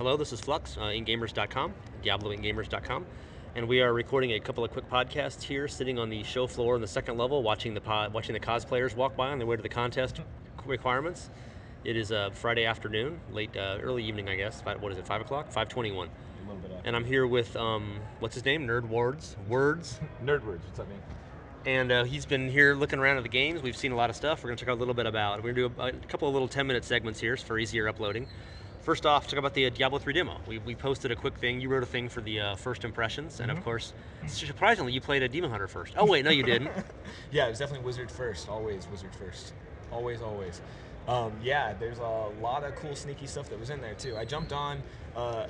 Hello, this is Flux, IncGamers.com, Diablo, and we are recording a couple of quick podcasts here, sitting on the show floor on the second level, watching the cosplayers walk by on their way to the contest requirements. It is Friday afternoon, early evening, I guess. What is it? 5 o'clock? 5:21. A little bit after. And I'm here with what's his name? Words. Nerdwards. What's up, man? And he's been here looking around at the games. We've seen a lot of stuff. We're going to check out a little bit about it. We're going to do a couple of little 10-minute segments here for easier uploading. First off, talk about the Diablo 3 demo. We posted a quick thing. You wrote a thing for the first impressions, and of course, surprisingly, you played a Demon Hunter first. Oh wait, no, you didn't. Yeah, it was definitely Wizard first. Always Wizard first. Always. Yeah, there's a lot of cool, sneaky stuff that was in there too. I jumped on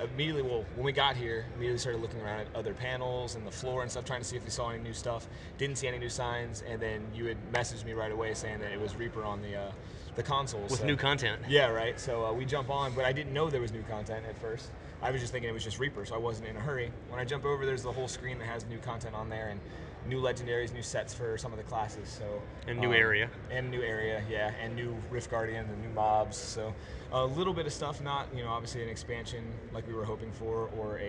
immediately. Well, when we got here, immediately started looking around at other panels and the floor and stuff, trying to see if we saw any new stuff. Didn't see any new signs, and then you had messaged me right away saying that it was Reaper on the consoles with new content. Yeah, right. So we jump on, but I didn't know there was new content at first. I was just thinking it was just Reaper, so I wasn't in a hurry. When I jump over, there's the whole screen that has new content on there and new legendaries, new sets for some of the classes. So and new area. And new area, yeah, and new Rift Guardian and new mobs. So a little bit of stuff, not obviously an expansion like we were hoping for, or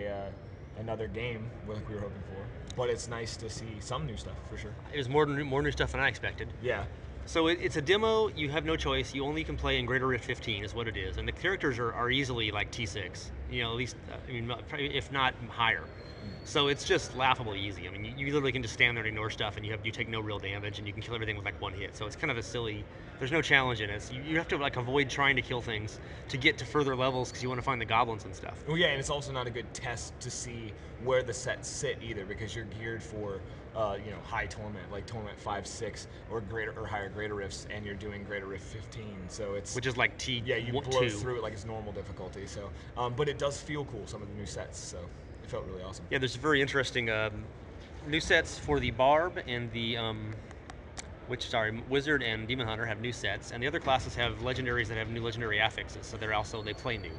another game like we were hoping for. But it's nice to see some new stuff for sure. It was more new stuff than I expected. Yeah. So it's a demo. You have no choice. You only can play in Greater Rift 15 is what it is, and the characters are easily like T6. At least if not higher. So it's just laughably easy. I mean, you literally can just stand there and ignore stuff, and you take no real damage, and you can kill everything with like one hit. So it's kind of a silly. There's no challenge in it. You have to like avoid trying to kill things to get to further levels because you want to find the goblins and stuff. Well, yeah, and it's also not a good test to see where the sets sit either, because you're geared for high torment, like torment 5, 6, or higher greater rifts, and you're doing greater rift 15. So it's which is like T. Yeah, you blow through it like it's normal difficulty. So, but it does feel cool, some of the new sets. So it felt really awesome. Yeah, there's very interesting new sets for the Barb and the Wizard and Demon Hunter have new sets, and the other classes have legendaries that have new legendary affixes, so they play new.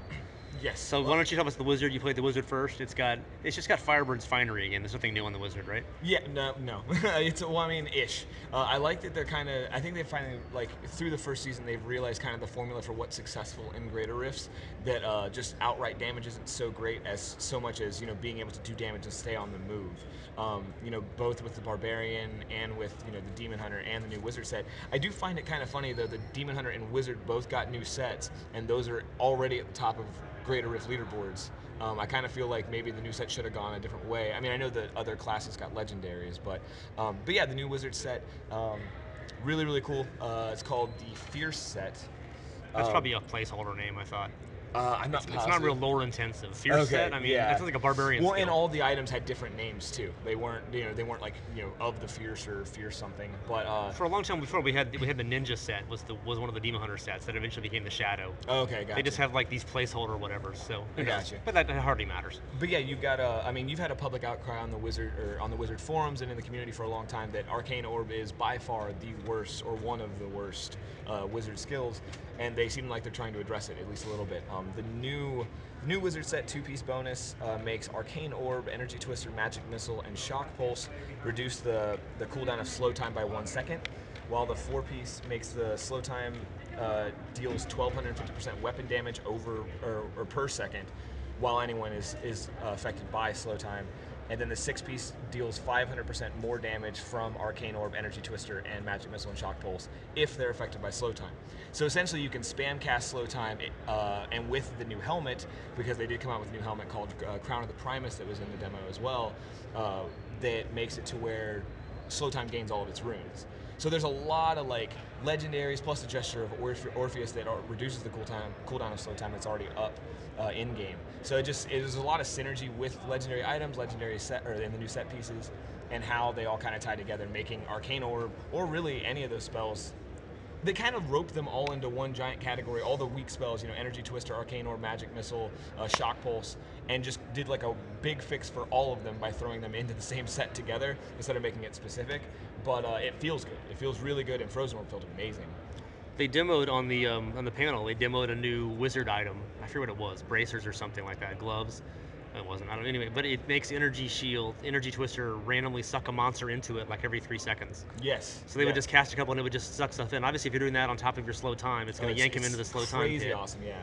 Yes. So why don't you tell us the Wizard? You played the Wizard first. It's just got Firebird's Finery again. There's nothing new on the Wizard, right? Yeah, no. Ish. I like that they're I think they finally, through the first season, they've realized kind of the formula for what's successful in Greater Rifts, that just outright damage isn't so great as so much as, being able to do damage and stay on the move. Both with the Barbarian and with, the Demon Hunter and the new Wizard set. I do find it kind of funny, though, the Demon Hunter and Wizard both got new sets, and those are already at the top of Greater Rift leaderboards. I kind of feel like maybe the new set should have gone a different way. I mean, I know that other classes got legendaries, but yeah, the new Wizard set, really, really cool. It's called the Fierce set. That's probably a placeholder name, I thought. I'm not positive. It's not real lore intensive. Fierce set. I mean, yeah. That's like a barbarian. Well, skill. And all the items had different names too. They weren't, like of the fierce or fierce something. But for a long time before, we had the ninja set was one of the Demon Hunter sets that eventually became the Shadow. Okay, gotcha. They just have like these placeholder whatever. So gotcha. But that hardly matters. But yeah, you've got you've had a public outcry on the Wizard forums and in the community for a long time that Arcane Orb is by far the worst, or one of the worst Wizard skills, and they seem like they're trying to address it at least a little bit. The new Wizard set 2-piece bonus makes Arcane Orb, Energy Twister, Magic Missile, and Shock Pulse reduce the cooldown of slow time by 1 second, while the 4-piece makes the slow time deals 1,250% weapon damage over or per second, while anyone is affected by slow time. And then the 6-piece deals 500% more damage from Arcane Orb, Energy Twister, and Magic Missile and Shock Pulse if they're affected by slow time. So essentially you can spam cast slow time, and with the new helmet, because they did come out with a new helmet called Crown of the Primus that was in the demo as well, that makes it to where slow time gains all of its runes. So there's a lot of legendaries plus the Gesture of Orpheus that reduces the cooldown of slow time that's already up in game. So there's a lot of synergy with legendary items, legendary set, or in the new set pieces, and how they all kind of tie together, making Arcane Orb, or really any of those spells. They kind of roped them all into one giant category, all the weak spells, Energy Twister, Arcane Orb, Magic Missile, Shock Pulse, and just did like a big fix for all of them by throwing them into the same set together instead of making it specific. But it feels good. It feels really good, and Frozen Orb felt amazing. They demoed on the panel. They demoed a new Wizard item. I forget what it was, bracers or something like that, gloves. It wasn't. I don't. Anyway, but it makes Energy Shield, Energy Twister randomly suck a monster into it like every 3 seconds. Yes. So they would just cast a couple and it would just suck stuff in. Obviously, if you're doing that on top of your slow time, it's going to yank him into the slow time pit. Crazy awesome, yeah.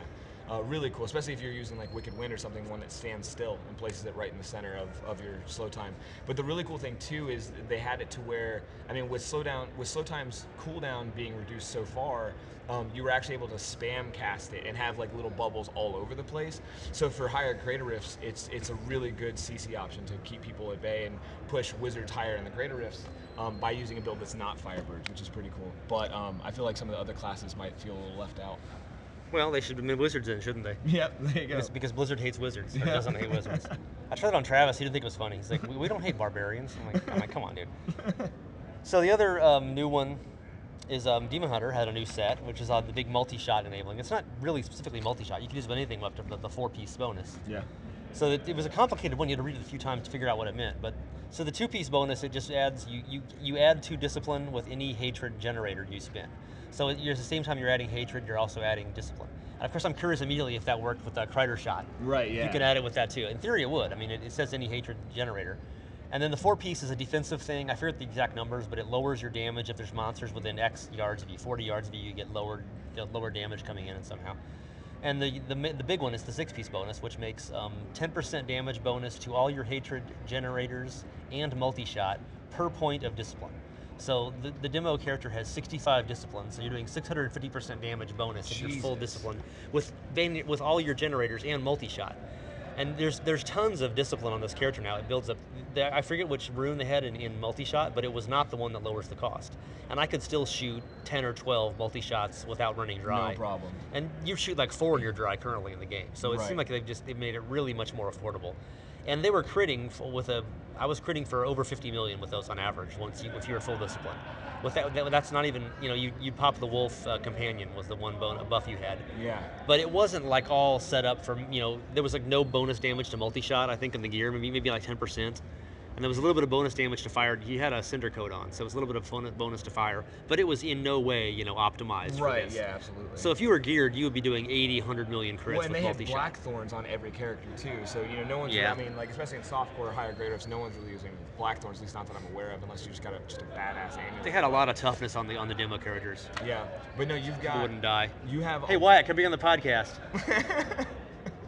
Really cool, especially if you're using like Wicked Wind or something, one that stands still and places it right in the center of your slow time. But the really cool thing too is they had it to where, I mean, with slow time's cooldown being reduced so far, you were actually able to spam cast it and have like little bubbles all over the place. So for higher Greater Rifts, it's a really good CC option to keep people at bay and push wizards higher in the Greater Rifts by using a build that's not Firebirds, which is pretty cool. But I feel like some of the other classes might feel a little left out. Well, they should have been wizards then, shouldn't they? Yep, there you go. Because Blizzard hates wizards, or doesn't hate wizards. I tried it on Travis, he didn't think it was funny. He's like, we don't hate barbarians. I'm like, come on, dude. So the other new one is Demon Hunter had a new set, which is the big multi-shot enabling. It's not really specifically multi-shot. You can use anything up to the 4-piece bonus. Yeah. So it was a complicated one. You had to read it a few times to figure out what it meant. But so the 2-piece bonus, it just adds, you add 2 discipline with any hatred generator you spend. So at the same time you're adding hatred, you're also adding discipline. And of course, I'm curious immediately if that worked with the Kreider shot. Right, yeah. You can add it with that too. In theory, it would. I mean, it says any hatred generator. And then the 4-piece is a defensive thing. I forget the exact numbers, but it lowers your damage if there's monsters within X yards of you. 40 yards of you, you get lower damage coming in somehow. And the big one is the 6-piece bonus, which makes 10% damage bonus to all your hatred generators and multi-shot per point of discipline. So the demo character has 65 discipline, so you're doing 650% damage bonus if you're full discipline with all your generators and multi-shot. And there's tons of discipline on this character now. It builds up. I forget which rune they had in multi-shot, but it was not the one that lowers the cost. And I could still shoot 10 or 12 multi-shots without running dry. No problem. And you shoot like 4 in your dry currently in the game. So it seemed like they've made it really much more affordable. And they were critting I was critting for over 50 million with those on average if you were full discipline. With that's not even, you pop the wolf companion was the one buff you had. Yeah. But it wasn't like all set up for, there was like no bonus damage to multi-shot, I think, in the gear, maybe like 10%. And there was a little bit of bonus damage to fire. He had a cinder coat on, so it was a little bit of bonus to fire, but it was in no way, optimized for this. Yeah, absolutely. So if you were geared, you would be doing 80, 100 million crits and with multi-shot. they had blackthorns on every character too, so no one's. I mean, like especially in softcore, higher grade rifts, no one's really using blackthorns, at least not that I'm aware of, unless you just got just a badass amulet. They had a lot of toughness on the demo characters. Yeah, but no, you've got. People wouldn't die. You have. Hey Wyatt, come be on the podcast.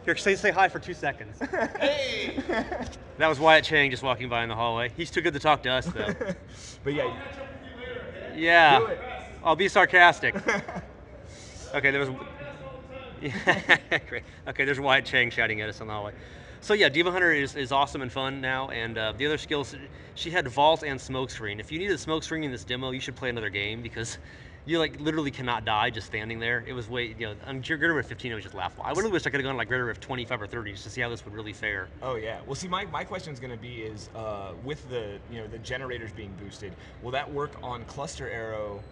Here, say hi for 2 seconds. Hey! That was Wyatt Chang just walking by in the hallway. He's too good to talk to us, though. But yeah. Yeah. Do it. I'll be sarcastic. Okay, there was. Great. Okay, there's Wyatt Chang shouting at us in the hallway. So yeah, Demon Hunter is awesome and fun now, and the other skills, she had Vault and Smokescreen. If you needed Smokescreen in this demo, you should play another game because you literally cannot die just standing there. It was on Greater Rift 15 it was just laughable. I really wish I could have gone like Greater Rift 25 or 30 just to see how this would really fare. Oh yeah. Well, see, my question is going to be with the the generators being boosted, will that work on Cluster Arrow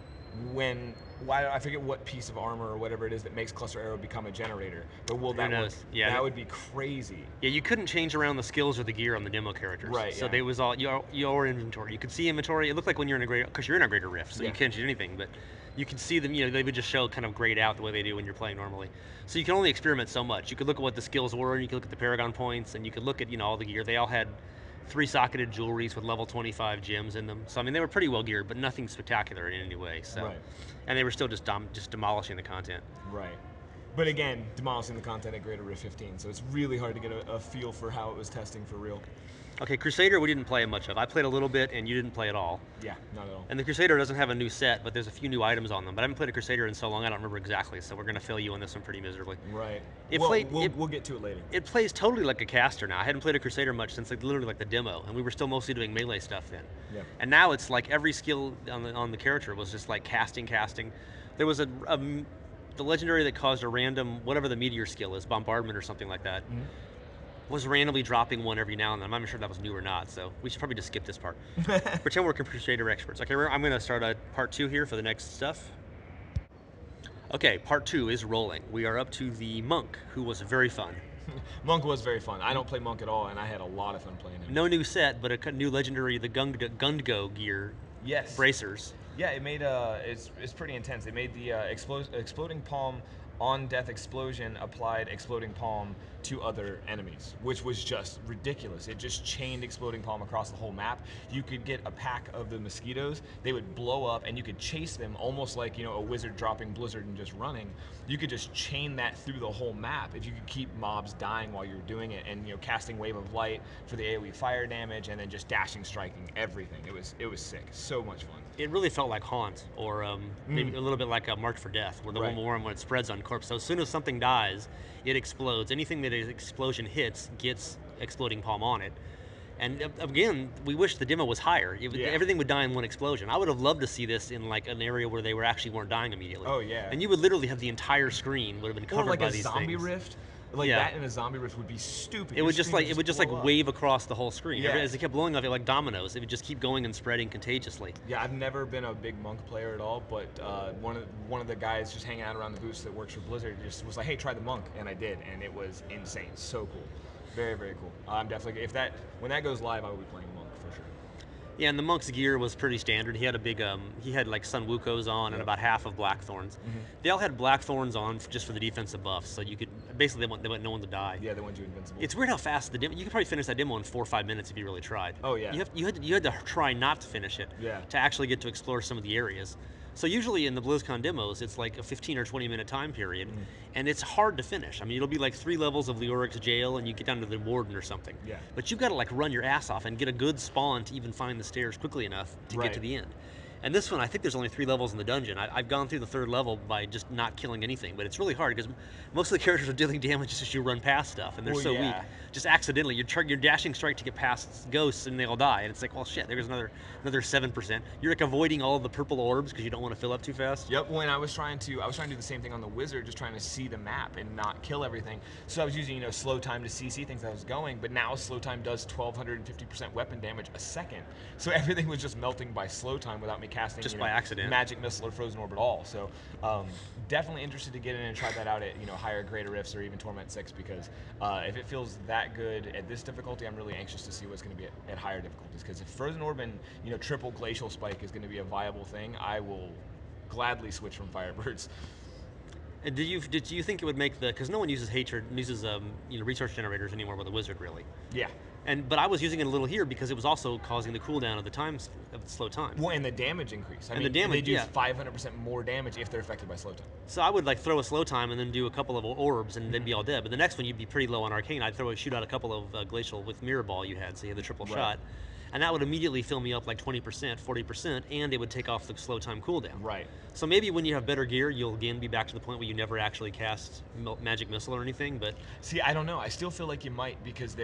I forget what piece of armor or whatever it is that makes Cluster Arrow become a generator, but will that work? Yeah, that would be crazy. Yeah, you couldn't change around the skills or the gear on the demo characters. Right. So they was all your inventory. You could see inventory. It looked like when you're in a greater, because you're in a Greater Rift, so you can't change anything. But you could see them. They would just show kind of grayed out the way they do when you're playing normally. So you can only experiment so much. You could look at what the skills were, and you could look at the Paragon points, and you could look at all the gear. They all had 3-socketed jewelries with level 25 gems in them. So I mean, they were pretty well geared, but nothing spectacular in any way. So, and they were still just demolishing the content. Right. But again, demolishing the content at Greater Rift 15, so it's really hard to get a feel for how it was testing for real. Okay, Crusader we didn't play much of. I played a little bit, and you didn't play at all. Yeah, not at all. And the Crusader doesn't have a new set, but there's a few new items on them. But I haven't played a Crusader in so long, I don't remember exactly, so we're going to fail you on this one pretty miserably. Right. We'll get to it later. It plays totally like a caster now. I hadn't played a Crusader much since literally the demo, and we were still mostly doing melee stuff then. Yeah. And now it's like every skill on the character was just like casting. There was the legendary that caused a random, whatever the meteor skill is, bombardment or something like that. Mm-hmm. Was randomly dropping one every now and then. I'm not sure if that was new or not, so we should probably just skip this part. Pretend we're Crusader experts. Okay, I'm going to start part 2 here for the next stuff. Okay, part 2 is rolling. We are up to the Monk, who was very fun. Monk was very fun. I don't play Monk at all, and I had a lot of fun playing him. No new set, but a new legendary, the Gundgo gear. Yes. Bracers. Yeah, it made it's pretty intense. It made the exploding palm on death explosion applied exploding palm to other enemies, which was just ridiculous. It just chained exploding palm across the whole map. You could get a pack of the mosquitoes, they would blow up, and you could chase them almost like, you know, a wizard dropping blizzard and just running. You could just chain that through the whole map if you could keep mobs dying while you're doing it, and, you know, casting wave of light for the AoE fire damage, and then just dashing, striking, everything. It was sick. So much fun. It really felt like Haunt, or maybe a little bit like a March for Death, where the one more when it spreads on corpse. So as soon as something dies, it explodes. Anything that an explosion hits gets exploding palm on it. And again, we wish the demo was higher. Everything would die in one explosion. I would have loved to see this in like an area where they weren't dying immediately. Oh yeah. And you would literally have the entire screen would have been covered by these things. Or like a zombie rift. Like that in a zombie rift would be stupid. It would just wave across the whole screen. Yeah. As it kept blowing up, like dominoes. It would just keep going and spreading contagiously. Yeah, I've never been a big Monk player at all, but one of the guys just hanging out around the booths that works for Blizzard just was like, "Hey, try the Monk," and I did, and it was insane. So cool, very very cool. I'm definitely when that goes live, I will be playing Monk for sure. Yeah, and the Monk's gear was pretty standard. He had a big, he had like Sun Wuko's on and about half of Blackthorns. They all had Blackthorns on just for the defensive buffs, so you could, basically they want no one to die. Yeah, they want you invincible. It's weird how fast the demo, you could probably finish that demo in 4 or 5 minutes if you really tried. Oh yeah. You had to try not to finish it to actually get to explore some of the areas. So usually in the BlizzCon demos, it's like a 15 or 20 minute time period, and it's hard to finish. I mean, it'll be like 3 levels of Leoric's jail, and you get down to the warden or something. Yeah. But you've got to like run your ass off and get a good spawn to even find the stairs quickly enough to get to the end. And this one, I think there's only 3 levels in the dungeon. I've gone through the 3rd level by just not killing anything, but it's really hard because most of the characters are dealing damage just as you run past stuff, and they're so weak. Just accidentally, you're dashing strike to get past ghosts, and they all die. And it's like, well, shit, there's another 7%. You're like avoiding all of the purple orbs because you don't want to fill up too fast. Yep. When I was trying to do the same thing on the wizard, just trying to see the map and not kill everything. So I was using, you know, slow time to CC things I was going, but now slow time does 1250% weapon damage a second. So everything was just melting by slow time without me casting just by accident magic missile or frozen orb at all. So definitely interested to get in and try that out at, you know, higher greater rifts or even Torment 6, because if it feels that good at this difficulty, I'm really anxious to see what's going to be at higher difficulties, because if frozen orb and, you know, triple glacial spike is going to be a viable thing, I will gladly switch from Firebirds. And did you think it would make because no one uses you know, resource generators anymore with a wizard, really? Yeah. But I was using it a little here because it was also causing the cooldown of the slow time. Well, and the damage increase. I mean, the damage, they do 500% more damage if they're affected by slow time. So I would like throw a slow time and then do a couple of orbs and they'd be all dead. But the next one you'd be pretty low on arcane. I'd shoot out a couple of glacial with mirror ball you had, so you had the triple shot. And that would immediately fill me up like 20%, 40%, and it would take off the slow time cooldown. Right. So maybe when you have better gear, you'll again be back to the point where you never actually cast magic missile or anything. But see, I don't know. I still feel like you might, because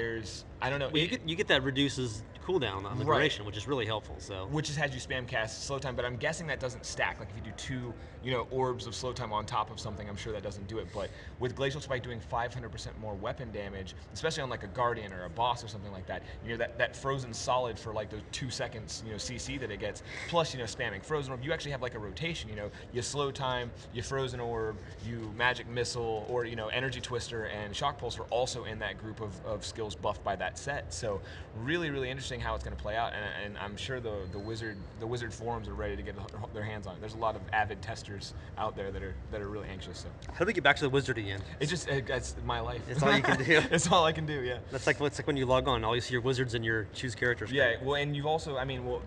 I don't know. Well, you get that reduces cooldown on the duration, which is really helpful. So which has had you spam cast slow time, but I'm guessing that doesn't stack. Like if you do 2, you know, orbs of slow time on top of something, I'm sure that doesn't do it. But with glacial spike doing 500% more weapon damage, especially on like a guardian or a boss or something like that, you know, that frozen solid for like those 2 seconds, you know, CC that it gets, plus, you know, spamming frozen orb, you actually have like a rotation. You know, you slow time, you frozen orb, you magic missile, or, you know, energy twister and shock pulse are also in that group of skills buffed by that set. So really, really interesting how it's going to play out, and I'm sure the wizard forums are ready to get their hands on it. There's a lot of avid testers out there that are really anxious. So how do we get back to the wizard again? That's my life. It's all you can do. It's all I can do. Yeah. That's like when you log on, all you see are wizards and your choose characters. Yeah. Well, and you've also,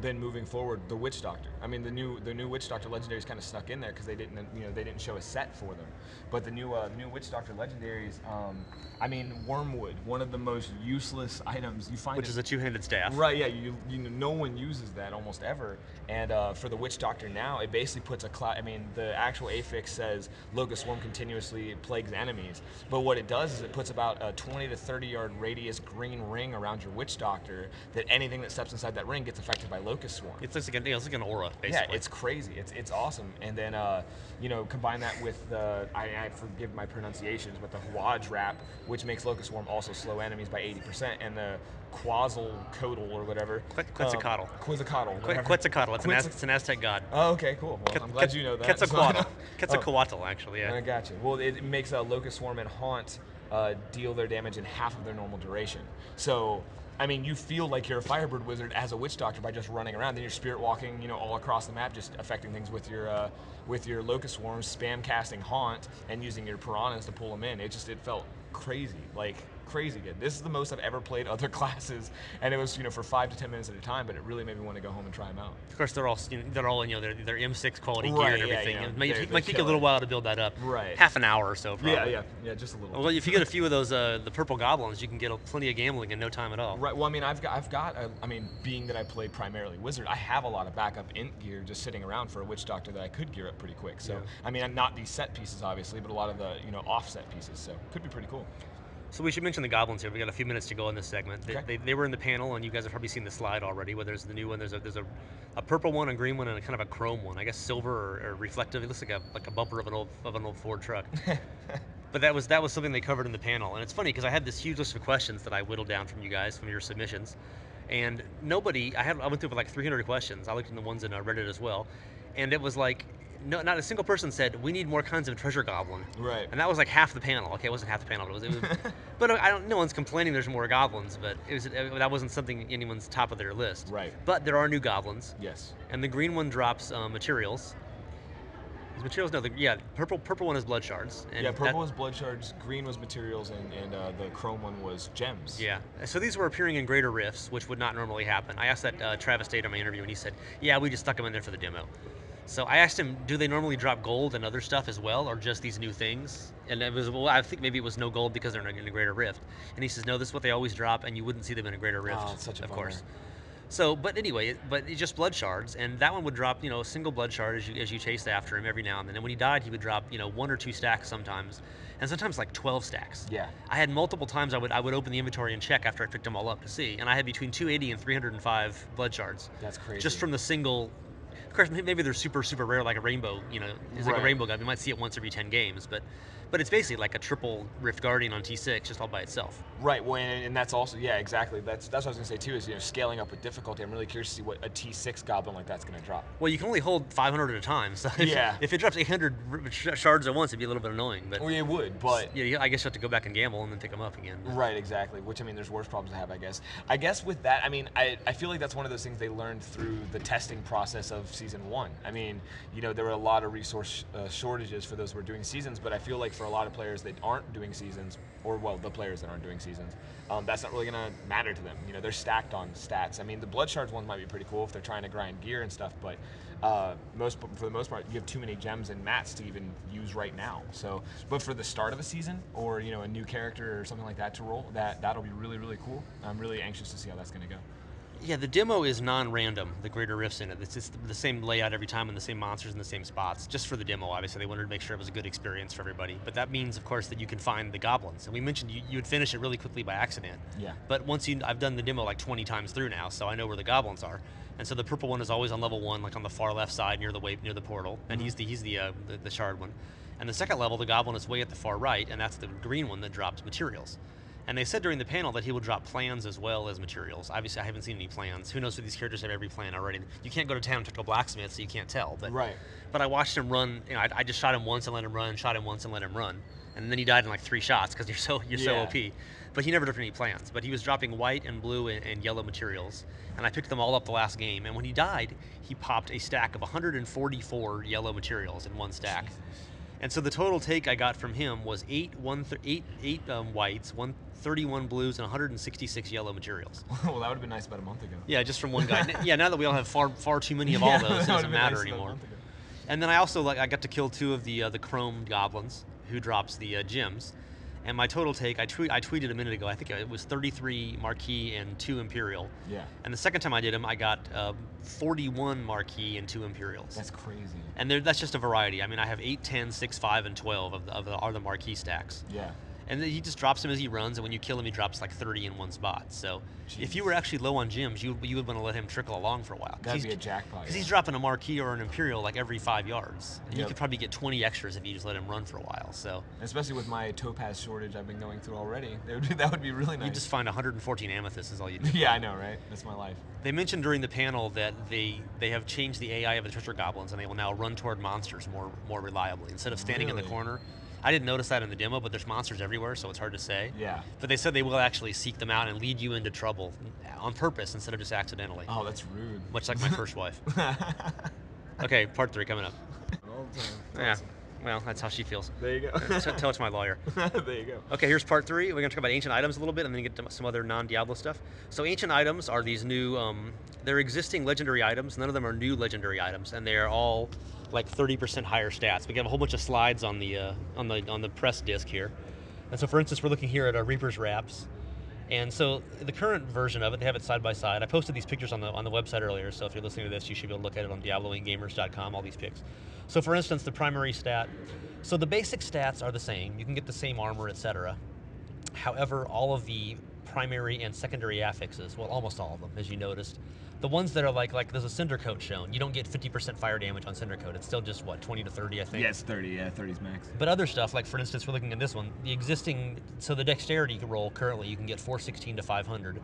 then moving forward, the Witch Doctor. I mean, the new Witch Doctor legendaries kind of snuck in there because they didn't show a set for them. But the new Witch Doctor legendaries, Wormwood, one of the most useless items you find. Which is a 2-handed staff. Right. Yeah. No one uses that almost ever. And for the Witch Doctor now, it basically puts a cloud. I mean, the actual affix says Locust Swarm continuously plagues enemies, but what it does is it puts about a 20 to 30 yard radius green ring around your Witch Doctor that anything that steps inside that ring gets affected by Locust Swarm. It's like an aura, basically. Yeah, it's crazy. It's awesome. And then combine that with the I forgive my pronunciations, but the Huaj Wrap, which makes Locust Swarm also slow enemies by 80%, and the Quetzalcoatl or whatever. Quetzalcoatl. Quetzalcoatl. It's an Aztec god. Oh, okay, cool. Well, I'm glad you know that. Quetzalcoatl. Quetzalcoatl, actually, yeah. I got you. Well, it makes Locust Swarm and Haunt deal their damage in half of their normal duration. So I mean, you feel like you're a Firebird wizard as a Witch Doctor by just running around. Then you're spirit walking, you know, all across the map, just affecting things with your Locust Swarms, spam casting Haunt, and using your Piranhas to pull them in. It felt crazy, like crazy good. This is the most I've ever played other classes, and it was, you know, for 5 to 10 minutes at a time, but it really made me want to go home and try them out. Of course, they're all you know, they're M6 quality gear and everything. Yeah. It might take a little while to build that up. Right. Half an hour or so, probably. Yeah, just a little. Well, if you get a few of those, the purple goblins, you can get plenty of gambling in no time at all. Right. Well, I mean, I've got. I mean, being that I play primarily Wizard, I have a lot of backup int gear just sitting around for a Witch Doctor that I could gear up pretty quick. So, I mean, I'm not these set pieces obviously, but a lot of the, you know, offset pieces. So, could be pretty cool. So we should mention the goblins here. We got a few minutes to go in this segment. Okay. They were in the panel, and you guys have probably seen the slide already. Where there's the new one. There's a purple one, a green one, and a kind of a chrome one. I guess silver or reflective. It looks like a bumper of an old Ford truck. But that was something they covered in the panel. And it's funny because I had this huge list of questions that I whittled down from you guys, from your submissions, and nobody. I went through like 300 questions. I looked in the ones in Reddit as well, and it was like, no, not a single person said we need more kinds of treasure goblin. Right. And that was like half the panel. Okay, it wasn't half the panel. It was but no one's complaining there's more goblins. But that wasn't something anyone's top of their list. Right. But there are new goblins. Yes. And the green one drops materials. Is materials? No. Purple one is blood shards. And purple was blood shards. Green was materials, and the chrome one was gems. Yeah. So these were appearing in greater rifts, which would not normally happen. I asked that Travis Date in my interview, and he said, "Yeah, we just stuck them in there for the demo." So I asked him, do they normally drop gold and other stuff as well, or just these new things? And it was, well, I think maybe it was no gold because they're in a greater rift. And he says, no, this is what they always drop, and you wouldn't see them in a greater rift, it's such a of bummer. course. So, but anyway, it's just blood shards, and that one would drop, you know, a single blood shard as you chased after him every now and then. And when he died, he would drop, you know, 1 or 2 stacks sometimes, and sometimes like 12 stacks. Yeah. I had multiple times I would open the inventory and check after I picked them all up to see, and I had between 280 and 305 blood shards. That's crazy. Just from the single. Of course, maybe they're super, super rare, like a rainbow, you know, it's like a rainbow guy. You might see it once every 10 games, but it's basically like a triple Rift Guardian on T6, just all by itself. Right, well, and that's also, yeah, exactly. That's what I was going to say, too, is, you know, scaling up with difficulty. I'm really curious to see what a T6 goblin like that's going to drop. Well, you can only hold 500 at a time, so if it drops 800 shards at once, it'd be a little bit annoying. But well, it would, but... Yeah, I guess you have to go back and gamble and then pick them up again. But. Right, exactly, which, I mean, there's worse problems to have, I guess. I guess with that, I mean, I feel like that's one of those things they learned through the testing process of Season 1. I mean, you know, there were a lot of resource shortages for those who were doing seasons, but I feel like for a lot of players that aren't doing seasons, or, well, the players that aren't doing seasons, that's not really going to matter to them. You know, they're stacked on stats. I mean, the blood shards ones might be pretty cool if they're trying to grind gear and stuff, but for the most part, you have too many gems and mats to even use right now. So, but for the start of a season, or, you know, a new character or something like that to roll, that'll be really, really cool. I'm really anxious to see how that's going to go. Yeah, the demo is non-random, the greater rifts in it. It's just the same layout every time and the same monsters in the same spots, just for the demo, obviously. They wanted to make sure it was a good experience for everybody. But that means, of course, that you can find the goblins. And we mentioned you would finish it really quickly by accident. Yeah. But I've done the demo like 20 times through now, so I know where the goblins are. And so the purple one is always on level 1, like on the far left side near the portal. And he's the shard one. And the second level, the goblin is way at the far right, and that's the green one that drops materials. And they said during the panel that he will drop plans as well as materials. Obviously, I haven't seen any plans. Who knows if these characters have every plan already? You can't go to town and talk to a blacksmith, so you can't tell. But, right. But I watched him run. You know, I just shot him once and let him run, shot him once and let him run. And then he died in like 3 shots because you're so OP. But he never dropped any plans. But he was dropping white and blue and yellow materials. And I picked them all up the last game. And when he died, he popped a stack of 144 yellow materials in one stack. Jesus. And so the total take I got from him was 8 whites, 31 blues, and 166 yellow materials. Well, that would have been nice about a month ago. Yeah, just from one guy. Yeah, now that we all have far too many of all those, it doesn't matter anymore. And then I also I got to kill 2 of the chrome goblins, who drops the gems. And my total take, I tweeted a minute ago, I think it was 33 Marquis and 2 Imperial. Yeah. And the second time I did them, I got 41 Marquis and 2 Imperials. That's crazy. And that's just a variety. I mean, I have 8, 10, 6, 5, and 12 are the Marquis stacks. Yeah. And he just drops them as he runs, and when you kill him, he drops like 30 in one spot. So if you were actually low on gems, you would want to let him trickle along for a while. That'd be a jackpot. Because he's dropping a Marquis or an Imperial like every 5 yards. And you could probably get 20 extras if you just let him run for a while. So especially with my topaz shortage I've been going through already, that would be really nice. You just find 114 amethysts is all you do. Yeah, I know, right? That's my life. They mentioned during the panel that they have changed the AI of the treasure goblins, and they will now run toward monsters more reliably. Instead of standing in the corner, I didn't notice that in the demo, but there's monsters everywhere, so it's hard to say. Yeah. But they said they will actually seek them out and lead you into trouble on purpose instead of just accidentally. Oh, that's rude. Much like my first wife. Okay, part 3 coming up. All the time. Yeah. Well, that's how she feels. There you go. Tell it to my lawyer. There you go. Okay, here's part 3. We're going to talk about ancient items a little bit and then get to some other non-Diablo stuff. So ancient items are these new, they're existing legendary items. None of them are new legendary items, and they are all like 30% higher stats. We have a whole bunch of slides on the press disc here. And so for instance, we're looking here at Reaper's Wraps. And so the current version of it, they have it side by side. I posted these pictures on the website earlier, so if you're listening to this, you should be able to look at it on DiabloIncGamers.com, all these pics. So for instance, the primary stat, so the basic stats are the same. You can get the same armor, etc. However, all of the primary and secondary affixes, well, almost all of them, as you noticed, the ones that are like there's a Cinder Coat shown. You don't get 50% fire damage on Cinder Coat. It's still just, what, 20 to 30, I think? Yeah, it's 30. Yeah, 30's max. But other stuff, like for instance, we're looking at this one, the existing, so the dexterity roll currently, you can get 416 to 500.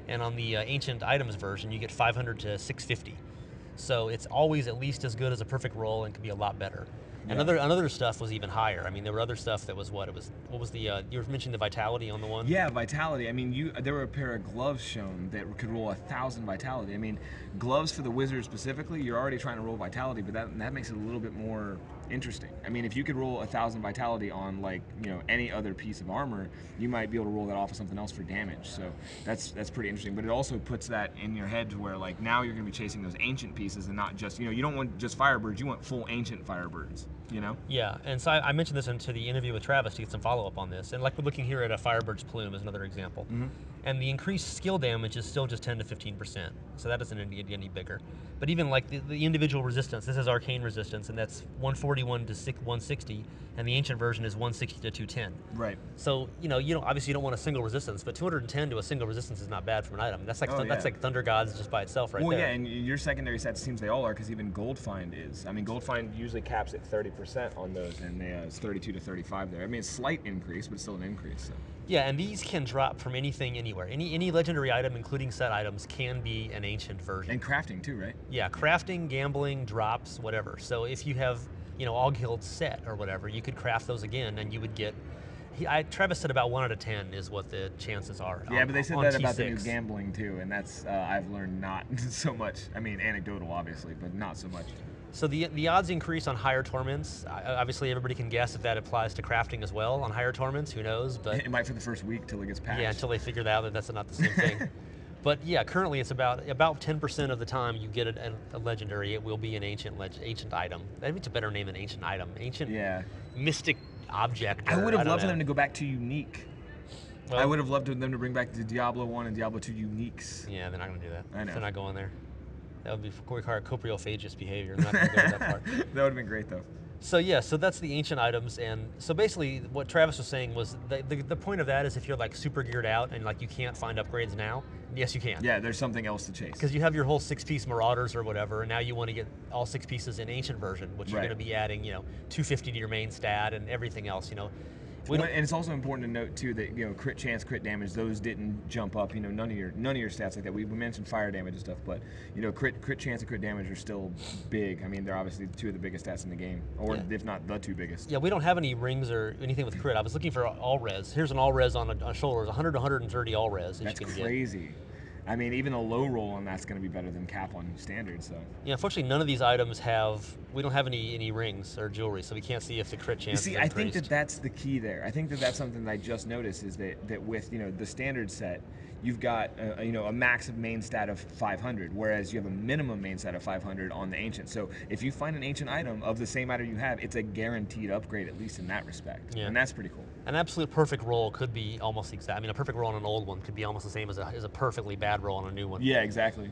And on the ancient items version, you get 500 to 650. So it's always at least as good as a perfect roll and can be a lot better. Yeah. And other stuff was even higher. I mean, there were other stuff that was what was the, you were mentioning the vitality on the one? Yeah, vitality. I mean, there were a pair of gloves shown that could roll 1,000 vitality. I mean, gloves for the wizard specifically, you're already trying to roll vitality, but that makes it a little bit more interesting. I mean, if you could roll 1,000 vitality on, like, you know, any other piece of armor, you might be able to roll that off of something else for damage. So that's pretty interesting. But it also puts that in your head to where, like, now you're going to be chasing those ancient pieces and not just, you know, you don't want just Firebirds, you want full ancient Firebirds, you know? Yeah, and so I mentioned this into the interview with Travis to get some follow-up on this. And like we're looking here at a Firebird's Plume as another example. Mm-hmm. And the increased skill damage is still just 10 to 15%. So that doesn't get any bigger. But even like the individual resistance, this is arcane resistance, and that's 141 to 160, and the ancient version is 160 to 210. Right. So, you know, obviously you don't want a single resistance, but 210 to a single resistance is not bad for an item. That's like that's like Thunder Gods just by itself right there. Well, yeah, and your secondary stats seems they all are, because even Gold Find is. I mean, Gold Find usually caps at 30% on those, and it's 32 to 35 there. I mean, it's a slight increase, but it's still an increase. So. Yeah, and these can drop from anything, anywhere. Any legendary item, including set items, can be an ancient version. And crafting too, right? Yeah, crafting, gambling, drops, whatever. So if you have, you know, all guilds set or whatever, you could craft those again, and you would get. Travis said about 1 out of 10 is what the chances are. Yeah, but they said that T6. about the new gambling too, and that's I've learned not so much. I mean, anecdotal obviously, but not so much. So the odds increase on higher torments. Obviously, everybody can guess if that applies to crafting as well on higher torments. Who knows? But it might for the first week till it gets patched. Yeah, until they figure out that that's not the same thing. But yeah, currently it's about 10% of the time you get a legendary, it will be an ancient item. That's a better name than ancient item. Ancient mystic object. I would have loved for them to go back to unique. Well, I would have loved them to bring back the Diablo 1 and Diablo 2 uniques. Yeah, they're not going to do that. I know. They're not going there. That would require copriophagous behavior. They're not going to go to that part. That would have been great, though. So yeah, so that's the ancient items, and so basically what Travis was saying was the point of that is if you're like super geared out and like you can't find upgrades now, yes you can. Yeah, there's something else to chase. Because you have your whole 6-piece Marauders or whatever, and now you want to get all 6 pieces in ancient version, which you're going to be adding, you know, 250 to your main stat and everything else, you know. And it's also important to note too that, you know, crit chance, crit damage, those didn't jump up. You know, none of your stats like that. We mentioned fire damage and stuff, but you know, crit chance and crit damage are still big. I mean, they're obviously 2 of the biggest stats in the game, or if not the 2 biggest. Yeah, we don't have any rings or anything with crit. I was looking for all res. Here's an all res on a shoulder. 100 to 130 all res. That's crazy. I mean, even a low roll on that's going to be better than cap on standard. So yeah, unfortunately, none of these items we don't have any rings or jewelry, so we can't see if the crit chance. You see, I think that's the key there. I think that's something that I just noticed is that with, you know, the standard set, you've got you know, a max of main stat of 500, whereas you have a minimum main stat of 500 on the ancient. So if you find an ancient item of the same item you have, it's a guaranteed upgrade, at least in that respect. Yeah. And that's pretty cool. An absolute perfect roll could be almost exact. I mean, a perfect roll on an old one could be almost the same as a perfectly bad roll on a new one. Yeah, exactly.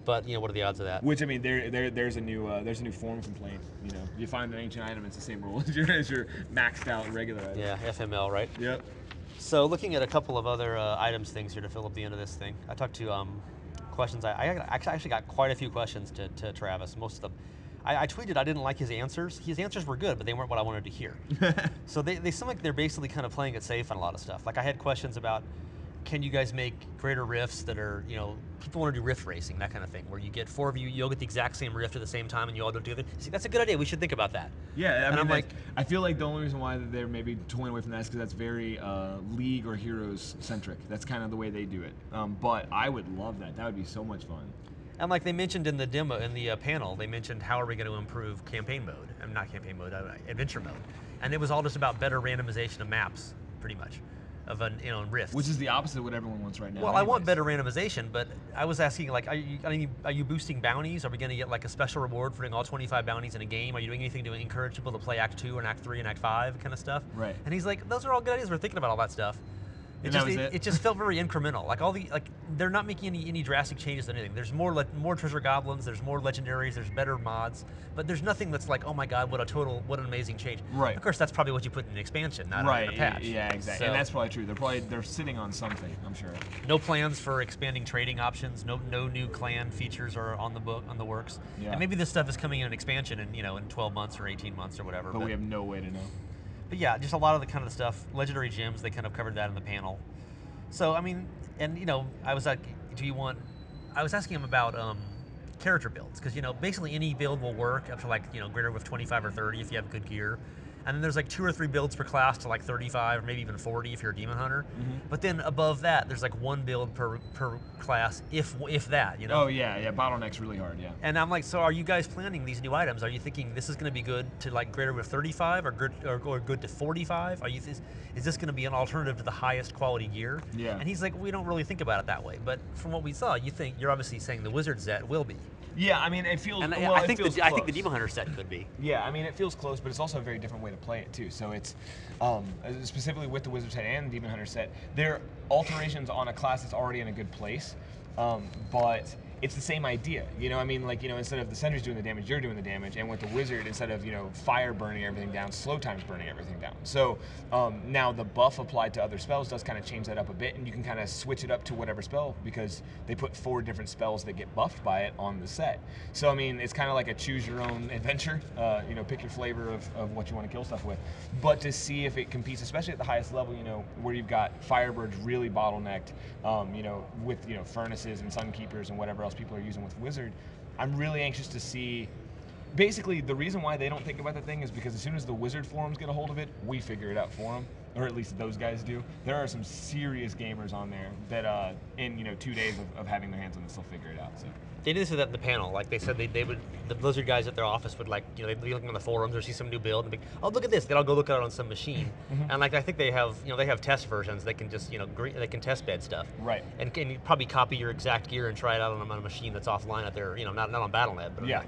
But you know, what are the odds of that? Which, I mean, there's a new form complaint. You know, you find an ancient item, it's the same roll as your maxed out regular item. Yeah, FML, right? Yep. So looking at a couple of other items things here to fill up the end of this thing. I talked to questions. I actually got quite a few questions to Travis. Most of them. I tweeted I didn't like his answers. His answers were good, but they weren't what I wanted to hear. So they seem like they're basically kind of playing it safe on a lot of stuff. Like I had questions about, can you guys make greater rifts that are, people want to do rift racing, that kind of thing, where you get 4 of you, you'll get the exact same rift at the same time and you all do it together. See, that's a good idea. We should think about that. Yeah, I mean, I feel like the only reason why they're maybe toying away from that is because that's very League or Heroes centric. That's kind of the way they do it. But I would love that. That would be so much fun. And like they mentioned in the demo, in the panel, they mentioned how are we going to improve campaign mode, not campaign mode, adventure mode. And it was all just about better randomization of maps, pretty much. Of Rift, which is the opposite of what everyone wants right now. Well, anyways. I want better randomization, but I was asking, like, are you boosting bounties? Are we going to get like a special reward for doing all 25 bounties in a game? Are you doing anything to encourage people to play Act 2 and Act 3 and Act 5 kind of stuff? Right. And he's like, those are all good ideas. We're thinking about all that stuff. It just felt very incremental. Like they're not making any drastic changes to anything. There's more treasure goblins. There's more legendaries. There's better mods. But there's nothing that's like, oh my god, what an amazing change. Right. Of course, that's probably what you put in an expansion, not in a patch. Yeah, exactly. So, and that's probably true. They're sitting on something, I'm sure. No plans for expanding trading options. No new clan features are on the works. Yeah. And maybe this stuff is coming in an expansion in 12 months or 18 months or whatever. But we have no way to know. But yeah, just a lot of the kind of stuff. Legendary gems, they kind of covered that in the panel. So I mean, and I was like, I was asking him about character builds, because basically any build will work up to like greater with 25 or 30 if you have good gear. And then there's like 2 or 3 builds per class to like 35 or maybe even 40 if you're a demon hunter. Mm-hmm. But then above that, there's like 1 build per class, if that, Oh yeah, bottleneck's really hard, yeah. And I'm like, so are you guys planning these new items? Are you thinking this is going to be good to like greater with 35 or good to 45? Is this going to be an alternative to the highest quality gear? Yeah. And he's like, we don't really think about it that way. But from what we saw, you're obviously saying the wizard set will be. Yeah, I mean, it feels. And well, I think the Demon Hunter set could be. Yeah, I mean, it feels close, but it's also a very different way to play it too. So it's specifically with the Wizard set and the Demon Hunter set, they're alterations on a class that's already in a good place, but it's the same idea. I mean, like instead of the sentries doing the damage, you're doing the damage, and with the wizard, instead of fire burning everything down, slow time's burning everything down. So now the buff applied to other spells does kind of change that up a bit, and you can kind of switch it up to whatever spell, because they put 4 different spells that get buffed by it on the set. So I mean, it's kind of like a choose your own adventure. Pick your flavor of what you want to kill stuff with, but to see if it competes, especially at the highest level, where you've got Firebirds really bottlenecked, with furnaces and Sunkeepers and whatever else people are using with Wizard. I'm really anxious to see. Basically, the reason why they don't think about the thing is because as soon as the Wizard forums get a hold of it, we figure it out for them, or at least those guys do. There are some serious gamers on there that, in 2 days of having their hands on this, they'll figure it out. So. They did say that in the panel. Like they said, they would, the Blizzard guys at their office would they'd be looking on the forums or see some new build and be, oh, look at this. Then I'll go look at it on some machine. Mm-hmm. And like I think they have, they have test versions. They can just, they can test bed stuff. Right. And can you probably copy your exact gear and try it out on a machine that's offline out there. Not on BattleNet, but yeah.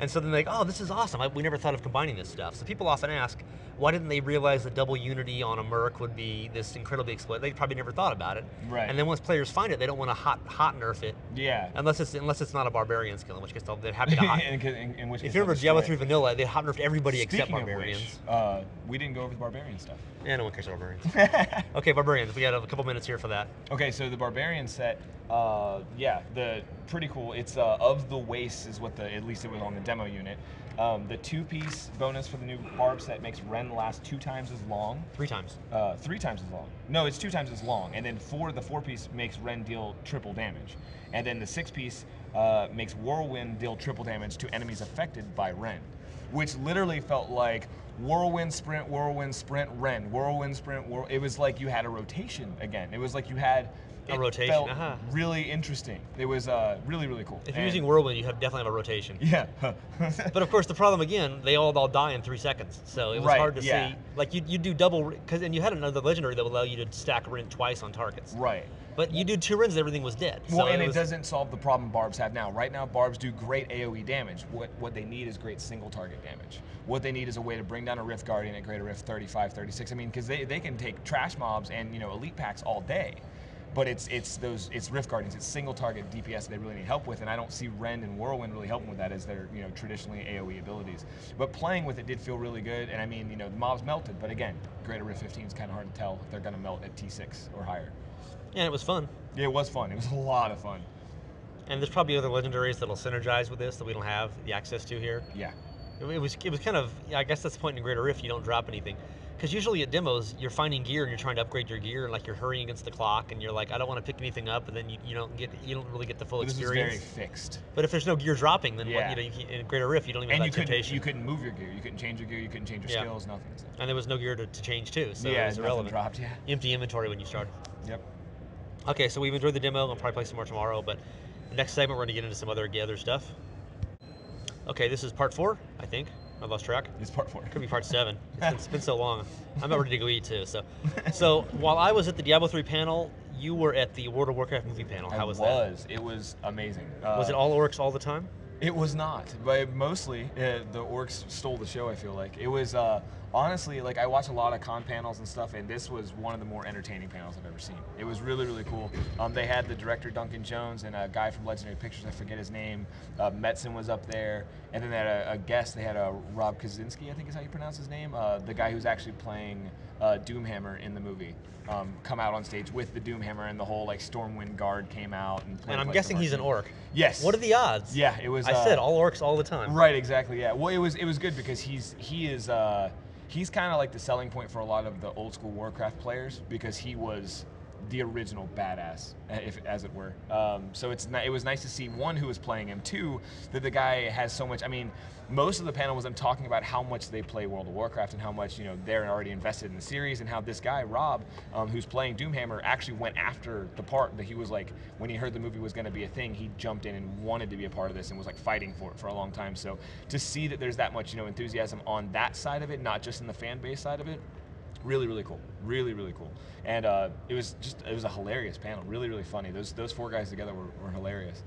And so then they're like, oh, this is awesome. We never thought of combining this stuff. So people often ask, why didn't they realize that double unity on a Merc would be this incredibly exploit? They probably never thought about it. Right. And then once players find it, they don't want to hot nerf it. Yeah. Unless it's not a barbarian skill, in which case they're happy to hot. in which case if you remember Diablo 3 Vanilla, they hot nerfed everybody except barbarians. Of which, we didn't go over the barbarian stuff. Yeah, no one cares about barbarians. Okay, barbarians. We got a couple minutes here for that. Okay, so the barbarian set, the pretty cool. It's of the wastes is what at least it was on the demo unit. The 2-piece bonus for the new barb set makes Ren last 2 times as long. 3 times. 3 times as long. No, it's 2 times as long. And then the 4-piece makes Ren deal triple damage. And then the 6-piece makes Whirlwind deal triple damage to enemies affected by Ren, which literally felt like Whirlwind, Sprint, Ren, Whirlwind, Sprint, It was like you had a rotation again. It was like you had a rotation. Felt really interesting. It was really, really cool. If you're using Whirlwind, you definitely have a rotation. Yeah. But of course, the problem again, they all die in 3 seconds. So it was hard to see. Like you do double, and you had another legendary that would allow you to stack Ren twice on targets. Right. But you did 2 Rens, everything was dead. Well, and it doesn't solve the problem barbs have now. Right now, barbs do great AoE damage. What they need is great single target damage. What they need is a way to bring down a Rift Guardian at greater Rift 35, 36. I mean, because they can take trash mobs and elite packs all day. But it's Rift Guardians, it's single target DPS they really need help with, and I don't see Ren and Whirlwind really helping with that as their traditionally AoE abilities. But playing with it did feel really good, and I mean the mobs melted, but again, greater Rift 15 is kind of hard to tell if they're going to melt at T6 or higher. Yeah, it was fun. Yeah, it was fun. It was a lot of fun. And there's probably other legendaries that'll synergize with this that we don't have the access to here. Yeah. It was kind of, I guess that's the point in Greater Rift, you don't drop anything. Because usually at demos, you're finding gear and you're trying to upgrade your gear, and like you're hurrying against the clock, and you're like, I don't want to pick anything up, and then you don't really get the full But this experience. is very fixed. But if there's no gear dropping, then Yeah. what, in Greater Rift, you don't even have that temptation. You couldn't move your gear. You couldn't change your gear. You couldn't change your skills. Nothing. So. And there was no gear to change too, so yeah, it was irrelevant. Dropped. Yeah. Empty inventory when you started. Yep. Okay, so we've enjoyed the demo. I'll probably play some more tomorrow, but the next segment we're going to get into some other stuff. Okay, this is part 4, I think. I lost track. It's part 4. Could be part 7. It's been so long. I'm about ready to go eat too. So while I was at the Diablo 3 panel, you were at the World of Warcraft movie panel. How was that? It was amazing. Was it all orcs all the time? It was not, but mostly the orcs stole the show. I feel like it was honestly, like, I watch a lot of con panels and stuff, and this was one of the more entertaining panels I've ever seen. It was really, really cool. They had the director Duncan Jones and a guy from Legendary Pictures, I forget his name. Metzen was up there, and then they had a guest. They had Rob Kaczynski, I think is how you pronounce his name, the guy who's actually playing Doomhammer in the movie. Come out on stage with the Doomhammer, and the whole like Stormwind Guard came out. And I'm guessing he's an orc. Yes. What are the odds? Yeah, it was. I said all orcs all the time. Right, exactly. Yeah. Well, it was good because he's kind of like the selling point for a lot of the old school Warcraft players, because he was the original badass, as it were. So it was nice to see, one, who was playing him, two, that the guy has so much. I mean, most of the panel was them talking about how much they play World of Warcraft and how much they're already invested in the series, and how this guy Rob, who's playing Doomhammer, actually went after the part that he was like, when he heard the movie was going to be a thing, he jumped in and wanted to be a part of this and was like fighting for it for a long time. So to see that there's that much enthusiasm on that side of it, not just in the fan base side of it. Really, really cool. Really, really cool. And it was a hilarious panel. Really, really funny. Those 4 guys together were hilarious.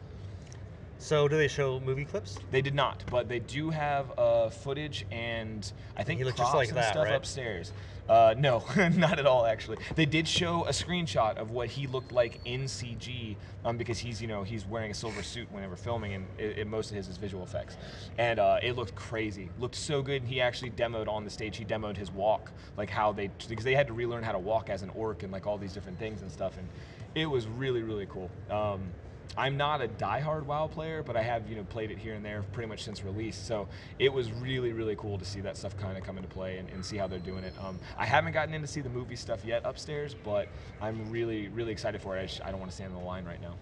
So do they show movie clips? They did not, but they do have footage and I think props just like and that, stuff right? Upstairs. No, not at all actually. They did show a screenshot of what he looked like in CG, because he's wearing a silver suit whenever filming, and most of his is visual effects. And it looked crazy. Looked so good. And he actually demoed on the stage. He demoed his walk, like because they had to relearn how to walk as an orc and like all these different things and stuff. And it was really, really cool. I'm not a diehard WoW player, but I have played it here and there pretty much since release. So it was really, really cool to see that stuff kind of come into play and see how they're doing it. I haven't gotten in to see the movie stuff yet upstairs, but I'm really, really excited for it. I don't want to stand in the line right now.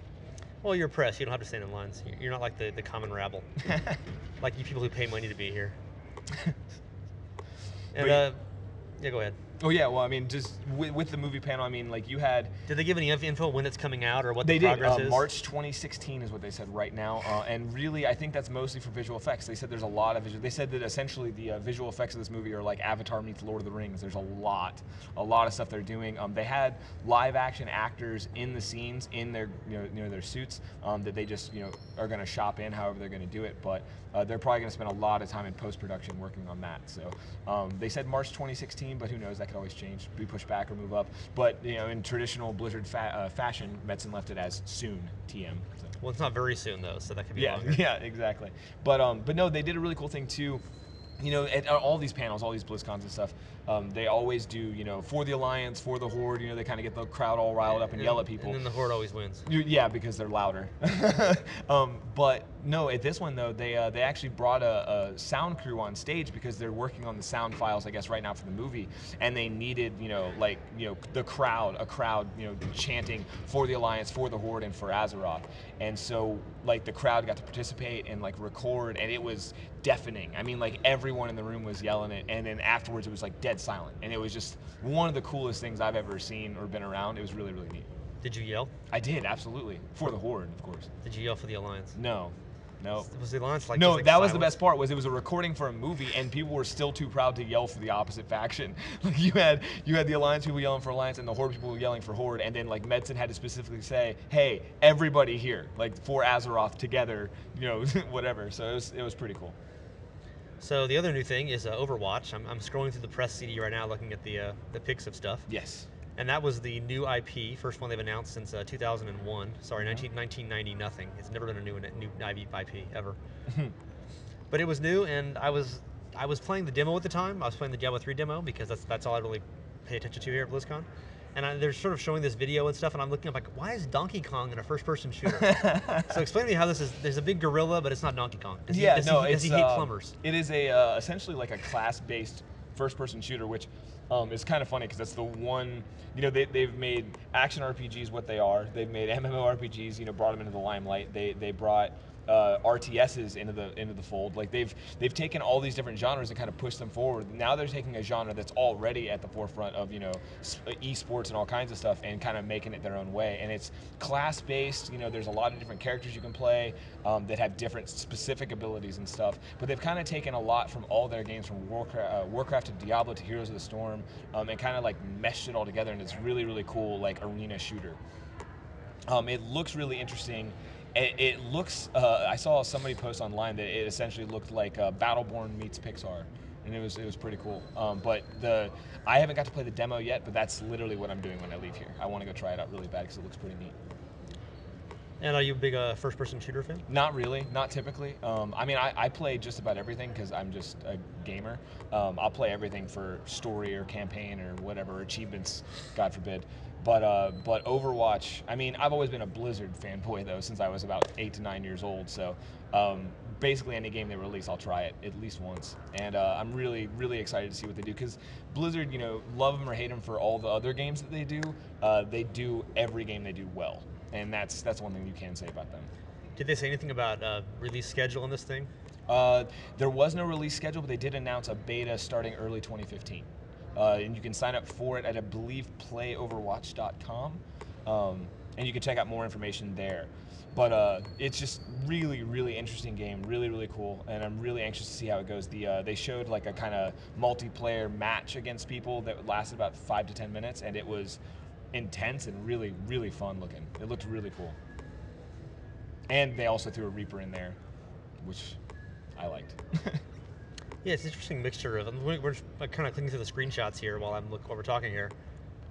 Well, you're press. You don't have to stand in lines. You're not like the common rabble, like you people who pay money to be here. And yeah, go ahead. Oh yeah, well I mean, just with the movie panel, I mean, like you had. Did they give any info when it's coming out or what the progress is? March 2016 is what they said right now, and really I think that's mostly for visual effects. They said there's a lot of visual. They said that essentially the visual effects of this movie are like Avatar meets Lord of the Rings. There's a lot of stuff they're doing. They had live action actors in the scenes in their their suits that they just are going to shop in however they're going to do it, but they're probably going to spend a lot of time in post-production working on that. So they said March 2016, but who knows? That could always change, be pushed back or move up. But in traditional Blizzard fashion, Metzen left it as soon TM. So. Well, it's not very soon though, so that could be longer. Yeah, exactly. But no, they did a really cool thing too. At all these panels, all these BlizzCons and stuff, they always do, for the Alliance, for the Horde, they kind of get the crowd all riled up and yell at people. And then the Horde always wins. Yeah, because they're louder. But no, at this one though, they actually brought a sound crew on stage because they're working on the sound files, I guess, right now for the movie, and they needed, a crowd, chanting for the Alliance, for the Horde, and for Azeroth. And so, like, the crowd got to participate and like record, and it was deafening. I mean, like, everyone in the room was yelling it, and then afterwards it was like dead silent, and it was just one of the coolest things I've ever seen or been around. It was really, really neat. Did you yell? I did, absolutely. For the Horde, of course. Did you yell for the Alliance? No. Was the Alliance like? No, that silent? was the best part. Was it was a recording for a movie, and people were still too proud to yell for the opposite faction. Like you had the Alliance people yelling for Alliance, and the Horde people yelling for Horde, and then like Metzen had to specifically say, "Hey, everybody here, like for Azeroth together, whatever." So it was pretty cool. So the other new thing is Overwatch. I'm scrolling through the press CD right now, looking at the pics of stuff. Yes. And that was the new IP, first one they've announced since 2001. Sorry, 1990 nothing. It's never been a new IP ever. But it was new, and I was playing the demo at the time. I was playing the Diablo 3 demo because that's all I really pay attention to here at BlizzCon. And they're sort of showing this video and stuff, and I'm looking up like, why is Donkey Kong in a first-person shooter? So explain to me how this is. There's a big gorilla, but it's not Donkey Kong. Does he hate plumbers? It is essentially like a class-based first-person shooter, which It's kind of funny because that's the one, they've made action RPGs what they are. They've made MMORPGs, brought them into the limelight. They brought RTSs into the fold. Like they've taken all these different genres and kind of pushed them forward. Now they're taking a genre that's already at the forefront of esports and all kinds of stuff and kind of making it their own way. And it's class based. There's a lot of different characters you can play that have different specific abilities and stuff. But they've kind of taken a lot from all their games, from Warcraft to Diablo to Heroes of the Storm, and kind of like meshed it all together. And it's really, really cool, like arena shooter. It looks really interesting. It looks. I saw somebody post online that it essentially looked like Battleborn meets Pixar, and it was pretty cool. But I haven't got to play the demo yet, but that's literally what I'm doing when I leave here. I want to go try it out really bad because it looks pretty neat. And are you a big first-person shooter fan? Not really, not typically. I play just about everything because I'm just a gamer. I'll play everything for story or campaign or whatever, achievements, God forbid. But Overwatch, I've always been a Blizzard fanboy though since I was about 8 to 9 years old. So basically any game they release, I'll try it at least once. And I'm really, really excited to see what they do because Blizzard, love them or hate them for all the other games that they do every game they do well. And that's one thing you can say about them. Did they say anything about release schedule on this thing? There was no release schedule, but they did announce a beta starting early 2015. And you can sign up for it at, I believe, playoverwatch.com. And you can check out more information there. But it's just really, really interesting game, really, really cool, and I'm really anxious to see how it goes. They showed like a kind of multiplayer match against people that lasted about 5 to 10 minutes, and it was intense and really, really fun looking. It looked really cool. And they also threw a Reaper in there, which I liked. Yeah, it's an interesting mixture of. We're kind of clicking through the screenshots here while we're talking here,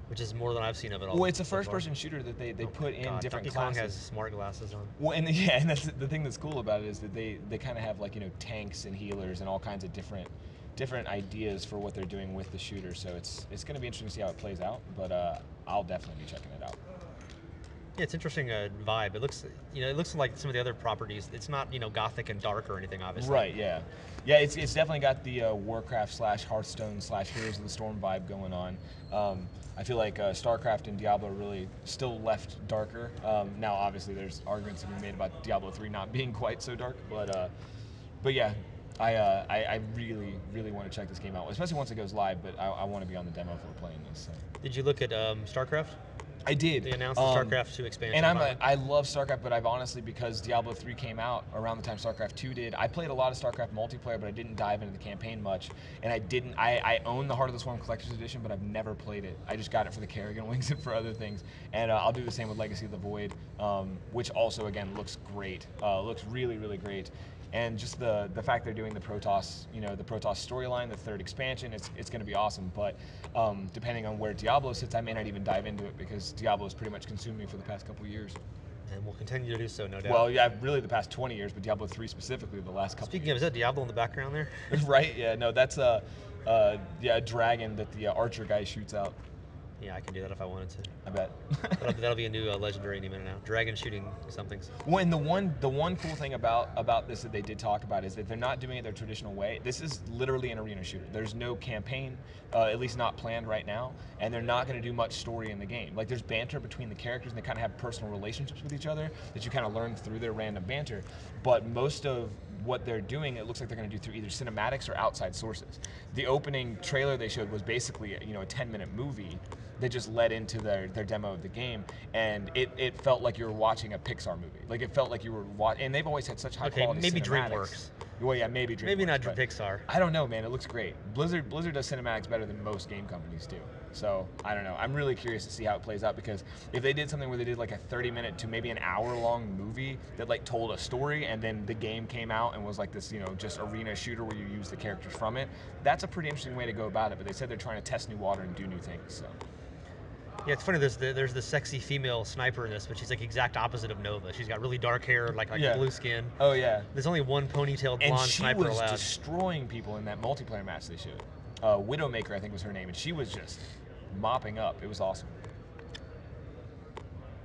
which is more than I've seen of it all. Well, it's a first-person shooter that they put in different Donkey classes. Kong has smart glasses on. Well, and that's the thing that's cool about it is that they kind of have like tanks and healers and all kinds of different ideas for what they're doing with the shooter. So it's going to be interesting to see how it plays out. But I'll definitely be checking it out. Yeah, it's interesting vibe. It looks like some of the other properties. It's not gothic and dark or anything, obviously. Right. Yeah. Yeah. It's definitely got the Warcraft / Hearthstone / Heroes of the Storm vibe going on. I feel like StarCraft and Diablo really still left darker. Now, obviously, there's arguments to be made about Diablo 3 not being quite so dark, but yeah, I really, really want to check this game out, especially once it goes live. But I want to be on the demo if we're playing this. So. Did you look at StarCraft? I did. They announced the StarCraft 2 expansion. And I love StarCraft, but I've honestly, because Diablo 3 came out around the time StarCraft 2 did, I played a lot of StarCraft multiplayer, but I didn't dive into the campaign much. And I own the Heart of the Swarm Collector's Edition, but I've never played it. I just got it for the Kerrigan Wings and for other things. And I'll do the same with Legacy of the Void, which also, again, looks great. Looks really, really great. And just the fact they're doing the Protoss, the Protoss storyline, the 3rd expansion, it's going to be awesome. But depending on where Diablo sits, I may not even dive into it because Diablo has pretty much consumed me for the past couple of years. And will continue to do so, no doubt. Well, yeah, really the past 20 years, but Diablo 3 specifically the last couple. Speaking of, is that Diablo in the background there? Right. Yeah. No, that's a dragon that the archer guy shoots out. Yeah, I can do that if I wanted to. I bet. that'll be a new legendary any minute now. Dragon shooting somethings. Well, and the one cool thing about this that they did talk about is that they're not doing it their traditional way. This is literally an arena shooter. There's no campaign, at least not planned right now, and they're not going to do much story in the game. Like there's banter between the characters, and they kind of have personal relationships with each other that you kind of learn through their random banter. But most of what they're doing, it looks like they're going to do through either cinematics or outside sources. The opening trailer they showed was basically a 10-minute movie that just led into their demo of the game, and it felt like you were watching a Pixar movie. Like it felt like you were watching, and they've always had such high quality maybe cinematics. DreamWorks. Well, yeah, maybe DreamWorks. Maybe not Pixar. I don't know, man. It looks great. Blizzard does cinematics better than most game companies do. So I don't know. I'm really curious to see how it plays out because if they did something where they did like a 30-minute to maybe an hour-long movie that like told a story, and then the game came out and was like this, just arena shooter where you use the characters from it, that's a pretty interesting way to go about it. But they said they're trying to test new water and do new things. So. Yeah, it's funny. There's the sexy female sniper in this, but she's like exact opposite of Nova. She's got really dark hair, like blue skin. Oh yeah. There's only one ponytailed blonde sniper allowed. And she was destroying people in that multiplayer match they showed. Widowmaker, I think, was her name, and she was just mopping up. It was awesome.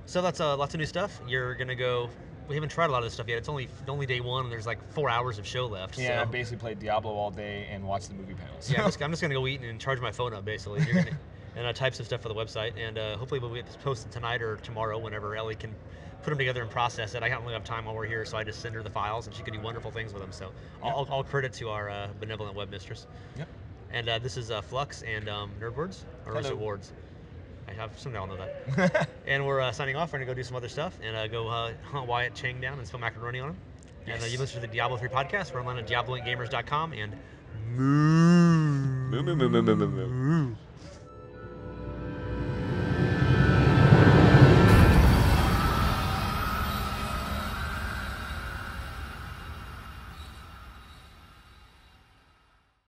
So that's lots of new stuff. You're gonna go we haven't tried a lot of this stuff yet. It's only day one, and there's like 4 hours of show left. Yeah, so. I basically played Diablo all day and watched the movie panels. Yeah, I'm just gonna go eat and charge my phone up basically. And type some stuff for the website, and hopefully we'll get this posted tonight or tomorrow whenever Ellie can put them together and process it. I don't really have time while we're here, so I just send her the files, and she can do wonderful things with them. So all credit to our benevolent web mistress. Yep. And this is Flux and Nerdwords, or is it Wards? I have some now know that. And we're signing off. We're gonna go do some other stuff and go hunt Wyatt Chang down and spill macaroni on him. Yes. And you listen to the Diablo 3 podcast. We're online at DiabloIncGamers.com and Moo.